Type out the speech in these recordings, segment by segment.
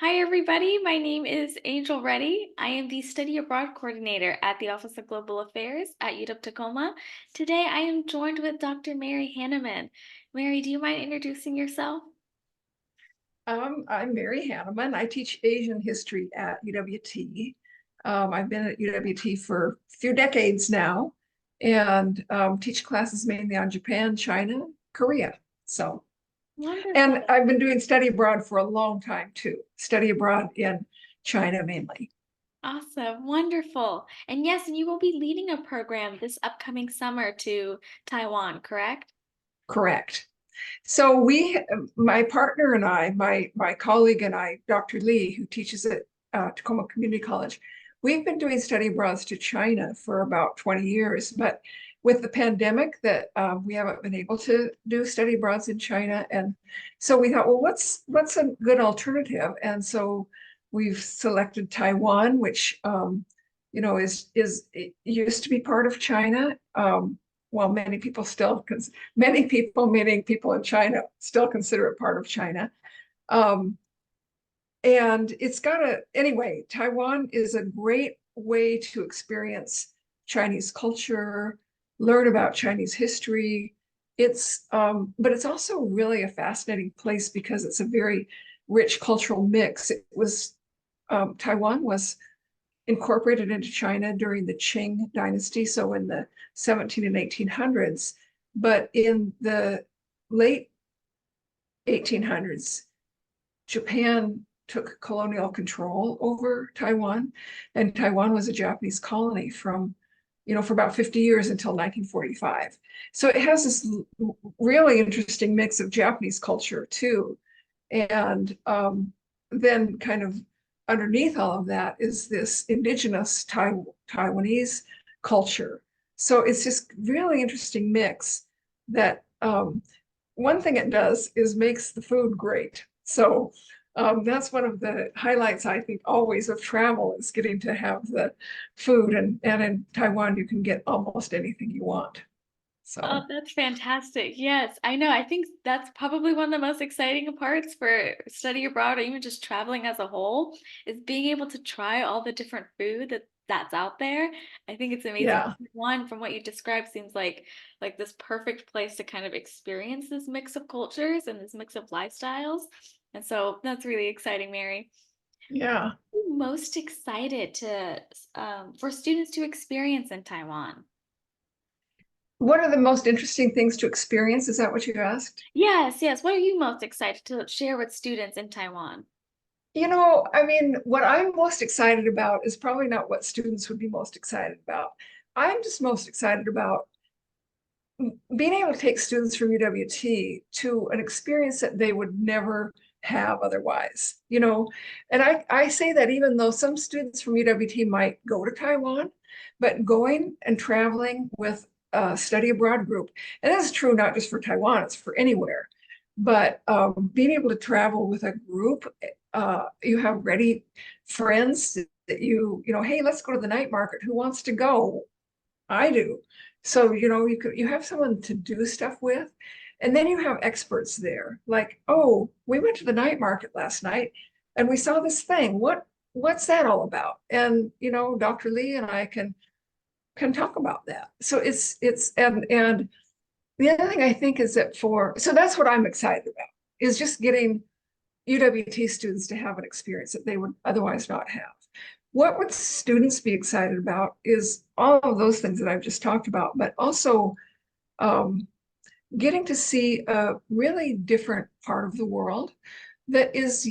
Hi, everybody. My name is Angel Reddy. I am the Study Abroad Coordinator at the Office of Global Affairs at UW-Tacoma. Today, I am joined with Dr. Mary Hanneman. Mary, do you mind introducing yourself? I'm Mary Hanneman. I teach Asian history at UWT. I've been at UWT for a few decades now and teach classes mainly on Japan, China, Korea. So, and Wonderful. I've been doing study abroad for a long time too, study abroad in China mainly. Awesome. Wonderful. And yes, and you will be leading a program this upcoming summer to Taiwan, correct? Correct. So my partner and I, my colleague and I, Dr. Lee, who teaches at Tacoma Community College, we've been doing study abroads to China for about 20 years. But with the pandemic, that we haven't been able to do study abroads in China, and so we thought, well, what's a good alternative? And so we've selected Taiwan, which is it used to be part of China. Well, many people still, because many people, meaning people in China, still consider it part of China. Um, and anyway, Taiwan is a great way to experience Chinese culture, learn about Chinese history. But it's also really a fascinating place because it's a very rich cultural mix. Taiwan was incorporated into China during the Qing dynasty, so in the 17 and 1800s. But in the late 1800s, Japan took colonial control over Taiwan, and Taiwan was a Japanese colony for about 50 years until 1945. So it has this really interesting mix of Japanese culture too. And then kind of underneath all of that is this indigenous Taiwanese culture. So it's just really interesting mix that one thing it does is makes the food great. So that's one of the highlights, I think, always of travel is getting to have the food. And in Taiwan, you can get almost anything you want. Oh, So that's fantastic. Yes, I know. I think that's probably one of the most exciting parts for study abroad or even just traveling as a whole is being able to try all the different food that's out there. I think it's amazing. yeah, One, from what you described, seems like this perfect place to kind of experience this mix of cultures and this mix of lifestyles. And so that's really exciting, Mary. yeah. What are you most excited to for students to experience in Taiwan? What are the most interesting things to experience? Is that what you asked? Yes, yes. What are you most excited to share with students in Taiwan? I mean, what I'm most excited about is probably not what students would be most excited about. I'm just most excited about being able to take students from UWT to an experience that they would never have otherwise, And I say that even though some students from UWT might go to Taiwan, but going and traveling with a study abroad group, and this is true not just for Taiwan, it's for anywhere, but being able to travel with a group, you have ready friends that hey, let's go to the night market. Who wants to go? I do. So, you have someone to do stuff with, and then you have experts there. Like, oh, we went to the night market last night and we saw this thing. What's that all about? And Dr. Lee and I can talk about that. So and the other thing I think is that so that's what I'm excited about is just getting UWT students to have an experience that they would otherwise not have. What would students be excited about is all of those things that I've just talked about, but also um, getting to see a really different part of the world that is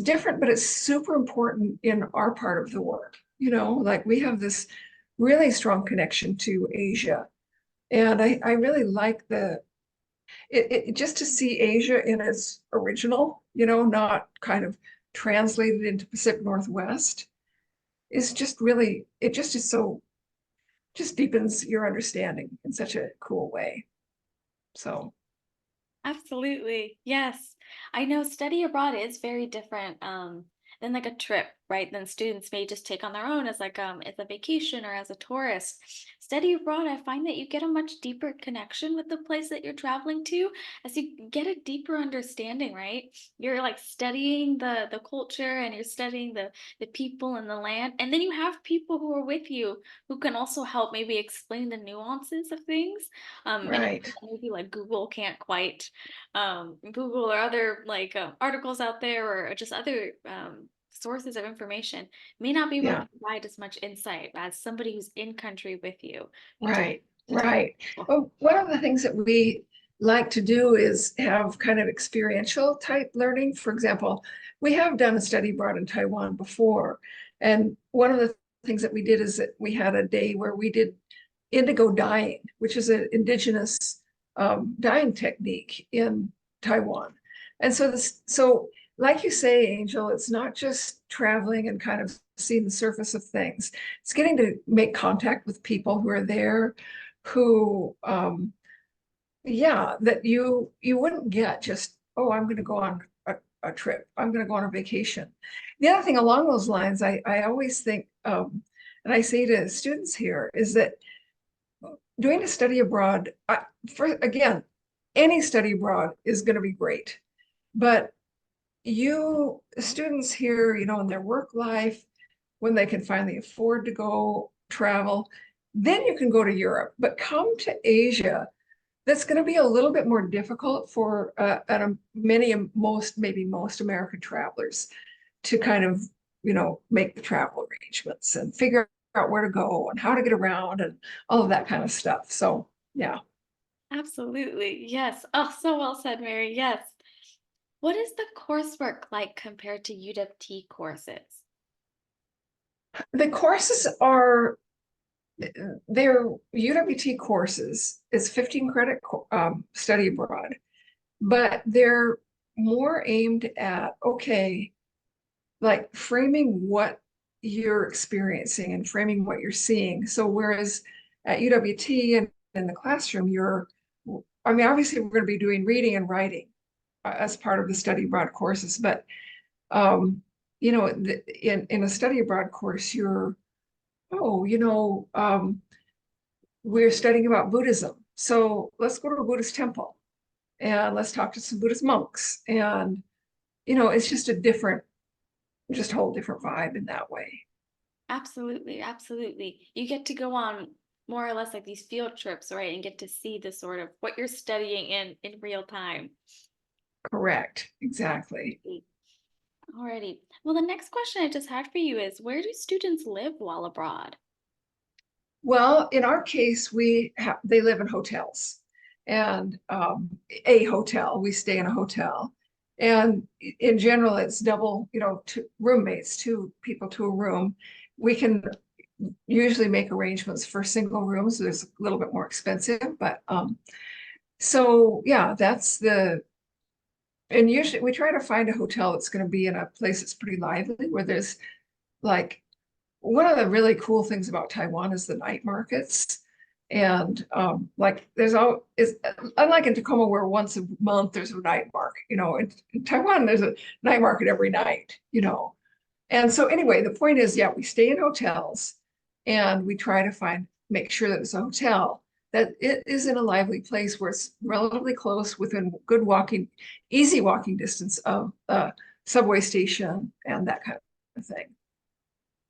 different, but it's super important in our part of the world. Like we have this really strong connection to Asia. And I really like just to see Asia in its original, not kind of translated into Pacific Northwest is just really, it just is so, just deepens your understanding in such a cool way. So, Absolutely. Yes. I know study abroad is very different than like a trip, right? Then students may just take on their own as a vacation or as a tourist. Study abroad, I find that you get a much deeper connection with the place that you're traveling to as you get a deeper understanding, right? You're like studying the culture and you're studying the people and the land. And then you have people who are with you who can also help maybe explain the nuances of things in a way Right. that maybe like Google can't quite Google or other like articles out there or just other sources of information may not be able to Yeah. provide as much insight as somebody who's in country with you Right. to talk. Right. Well, one of the things that we like to do is have kind of experiential type learning. For example, we have done a study abroad in Taiwan before. And one of the things that we did is that we had a day where we did indigo dyeing, which is an indigenous dyeing technique in Taiwan. And so like you say, Angel, it's not just traveling and kind of seeing the surface of things. It's getting to make contact with people who are there, who, yeah, that you wouldn't get just, oh, I'm going to go on a trip. I'm going to go on a vacation. The other thing along those lines, I always think, and I say to students here, is that doing a study abroad, for again, any study abroad is going to be great, but you students here, in their work life, when they can finally afford to go travel, then you can go to Europe. But come to Asia, that's going to be a little bit more difficult for maybe most American travelers to kind of, make the travel arrangements and figure out where to go and how to get around and all of that kind of stuff. So, yeah. Absolutely. Yes. Oh, so well said, Mary. Yes. What is the coursework like compared to UWT courses? The courses are they're UWT courses. It's 15 credit study abroad, but they're more aimed at, okay, like framing what you're experiencing and framing what you're seeing. So whereas at UWT and in the classroom, I mean, obviously we're going to be doing reading and writing as part of the study abroad courses, but um, in a study abroad course, oh, we're studying about Buddhism. So let's go to a Buddhist temple and let's talk to some Buddhist monks. And, it's just just a whole different vibe in that way. Absolutely, absolutely. You get to go on more or less like these field trips, right? And get to see the sort of what you're studying in real time. Correct. Exactly. Absolutely. Alrighty. Well, the next question I just had for you is where do students live while abroad? Well, in our case, they live in hotels and a hotel. We stay in a hotel. And in general, it's double, two roommates, two people to a room. We can usually make arrangements for single rooms. So there's a little bit more expensive, but so yeah, and usually we try to find a hotel that's going to be in a place that's pretty lively, where there's like one of the really cool things about Taiwan is the night markets. And like there's all is unlike in Tacoma where once a month there's a night market, in Taiwan there's a night market every night. And so anyway, the point is, yeah, we stay in hotels and we try to make sure that it's a hotel that it is in a lively place where it's relatively close within easy walking distance of a subway station and that kind of thing.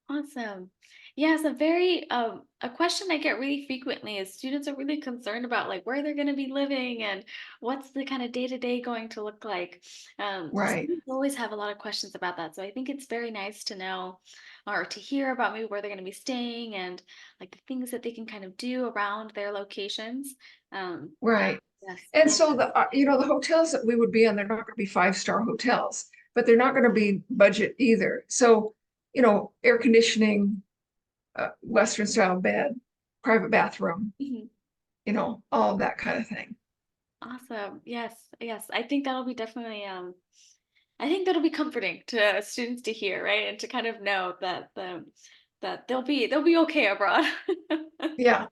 Awesome. Yes, a question I get really frequently is students are really concerned about like where they're going to be living and what's the kind of day-to-day going to look like. Right. Students always have a lot of questions about that. So I think it's very nice to know or to hear about maybe where they're going to be staying and like the things that they can kind of do around their locations. Um, Right. yes. And so the hotels that we would be in, they're not going to be five-star hotels, but they're not going to be budget either. So, air conditioning, Western style bed, private bathroom, Mhm. all of that kind of thing. Awesome. Yes. Yes. I think that'll be definitely I think that'll be comforting to students to hear, right? And to kind of know that they'll be okay abroad. Yeah.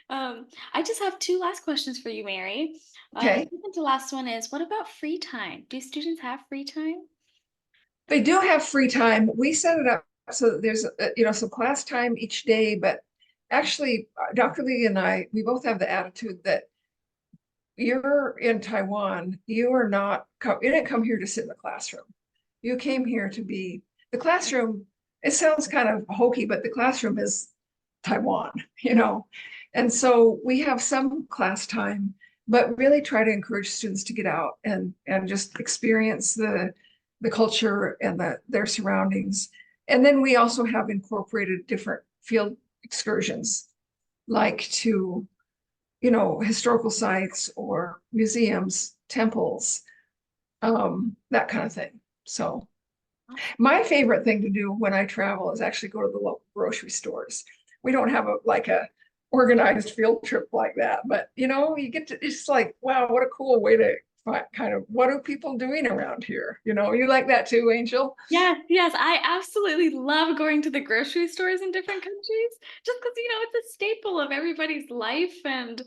I just have two last questions for you, Mary. The Okay. second to last one is, what about free time? Do students have free time? They do have free time. We set it up so that there's, some class time each day, but actually, Dr. Lee and I, we both have the attitude that you're in Taiwan, you didn't come here to sit in the classroom. You came here to be, the classroom, it sounds kind of hokey, but the classroom is Taiwan, you know? And so we have some class time, but really try to encourage students to get out and just experience the culture and their surroundings. And then we also have incorporated different field excursions, like to historical sites or museums, temples, that kind of thing. So my favorite thing to do when I travel is actually go to the local grocery stores. We don't have a organized field trip like that, but you get to, it's like, wow, what a cool way to find kind of what are people doing around here? You like that too, Angel? Yes, yes, I absolutely love going to the grocery stores in different countries just because it's a staple of everybody's life and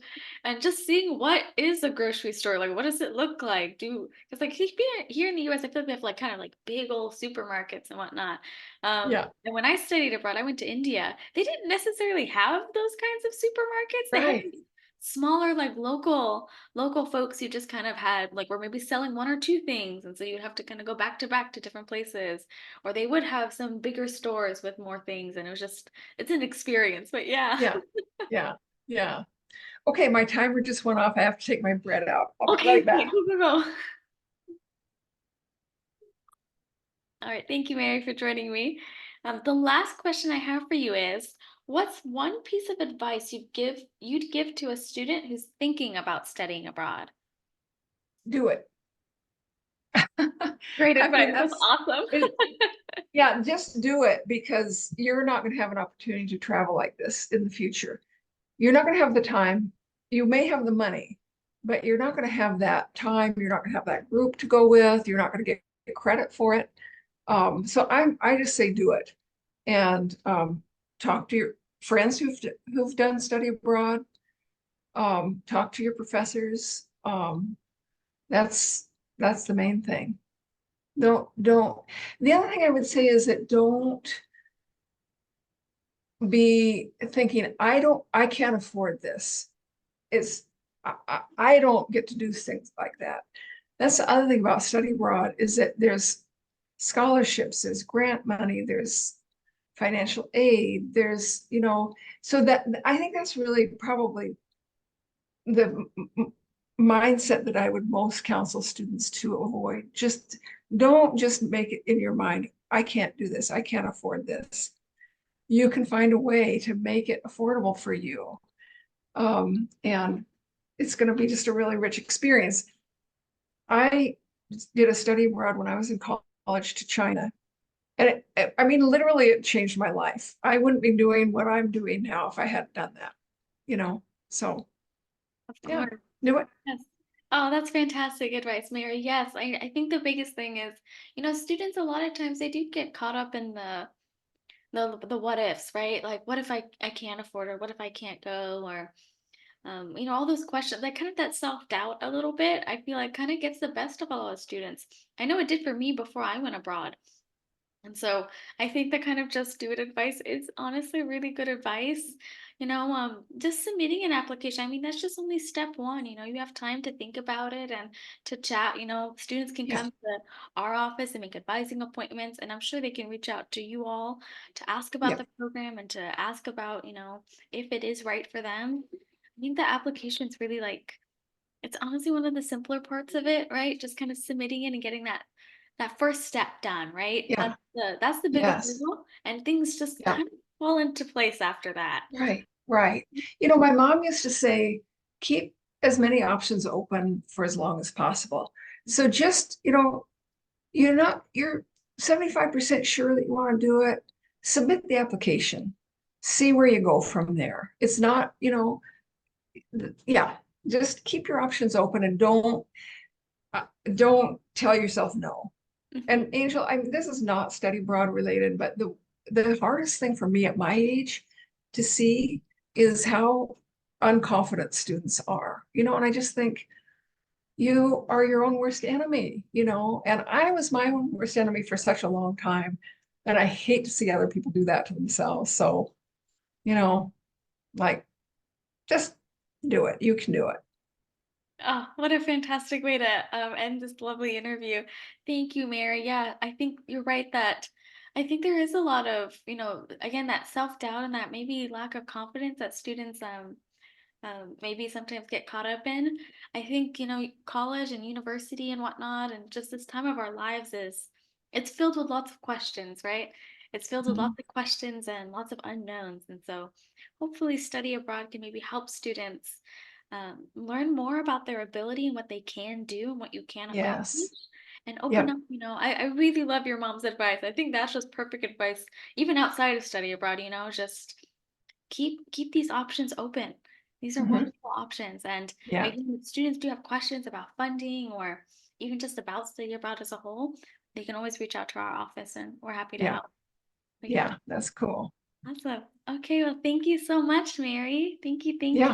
just seeing what is a grocery store like what does it look like do because like here in the US I feel like we have like kind of like big old supermarkets and whatnot. Yeah, And when I studied abroad I went to India. They didn't necessarily have those kinds of supermarkets. They had right. these smaller like local folks who just kind of had like were maybe selling one or two things and so you'd have to kind of go back to different places or they would have some bigger stores with more things and it's an experience but yeah. Yeah, yeah, yeah. Okay, my timer just went off. I have to take my bread out. I'll be Okay, right great. back. Go. All right, thank you, Mary, for joining me. The last question I have for you is what's one piece of advice you'd give to a student who's thinking about studying abroad? Do it. Great I mean, advice. That's awesome. it, yeah, just do it because you're not going to have an opportunity to travel like this in the future. You're not going to have the time. You may have the money, but you're not going to have that time. You're not going to have that group to go with. You're not going to get credit for it. So I just say do it and talk to your friends who've done study abroad. Talk to your professors. That's that's the main thing. Don't. The other thing I would say is that don't be thinking, I can't afford this. It's, I don't get to do things like that. That's the other thing about study abroad is that there's scholarships, there's grant money, there's financial aid, so that I think that's really probably the mindset that I would most counsel students to avoid. Just don't just make it in your mind, I can't do this, I can't afford this. You can find a way to make it affordable for you. And it's going to be just a really rich experience. I did a study abroad when I was in college to China. And I mean, literally, it changed my life. I wouldn't be doing what I'm doing now if I hadn't done that, you know? So, Of yeah, course. do it. Yes. Oh, that's fantastic advice, Mary. Yes, I think the biggest thing is, students a lot of times they do get caught up in the what ifs, right? Like what if I can't afford it? What if I can't go? Or all those questions, like kind of that self-doubt a little bit, I feel like kind of gets the best of all our students. I know it did for me before I went abroad. And so I think the kind of just do it advice is honestly really good advice. Just submitting an application. I mean, that's just only step one. You have time to think about it and to chat. Students can Yeah, come to our office and make advising appointments, and I'm sure they can reach out to you all to ask about yeah, the program and to ask about, if it is right for them. I think the application's really like it's honestly one of the simpler parts of it, right? Just kind of submitting it and getting that first step done, right? yeah, That's the biggest yes, hurdle, and things just yeah, kind of fall into place after that. right, right. My mom used to say, keep as many options open for as long as possible. So just, you're 75% sure that you want to do it, submit the application, see where you go from there. It's not, yeah, just keep your options open and don't tell yourself no. Mhm. And Angel, this is not study abroad related, but the hardest thing for me at my age to see is how unconfident students are. And I just think you are your own worst enemy, you know, and I was my own worst enemy for such a long time. And I hate to see other people do that to themselves. So, you know, like just do it. You can do it. Oh, what a fantastic way to end this lovely interview. Thank you, Mary. Yeah, I think you're right that I think there is a lot of, again, that self-doubt and that maybe lack of confidence that students maybe sometimes get caught up in. I think, college and university and whatnot, and just this time of our lives it's filled with lots of questions, right? It's filled with Mhm. lots of questions and lots of unknowns. And so hopefully study abroad can maybe help students learn more about their ability and what they can do and what you can accomplish. Yes. And open Yep. up, I really love your mom's advice. I think that's just perfect advice, even outside of study abroad, just keep these options open. These are Hmm. wonderful options. And Yeah. again, if students do have questions about funding or even just about study abroad as a whole, they can always reach out to our office and we're happy to Yeah. help. But yeah, Yeah. That's cool. awesome. Okay, well, thank you so much, Mary. Thank you. Thank Yeah. you.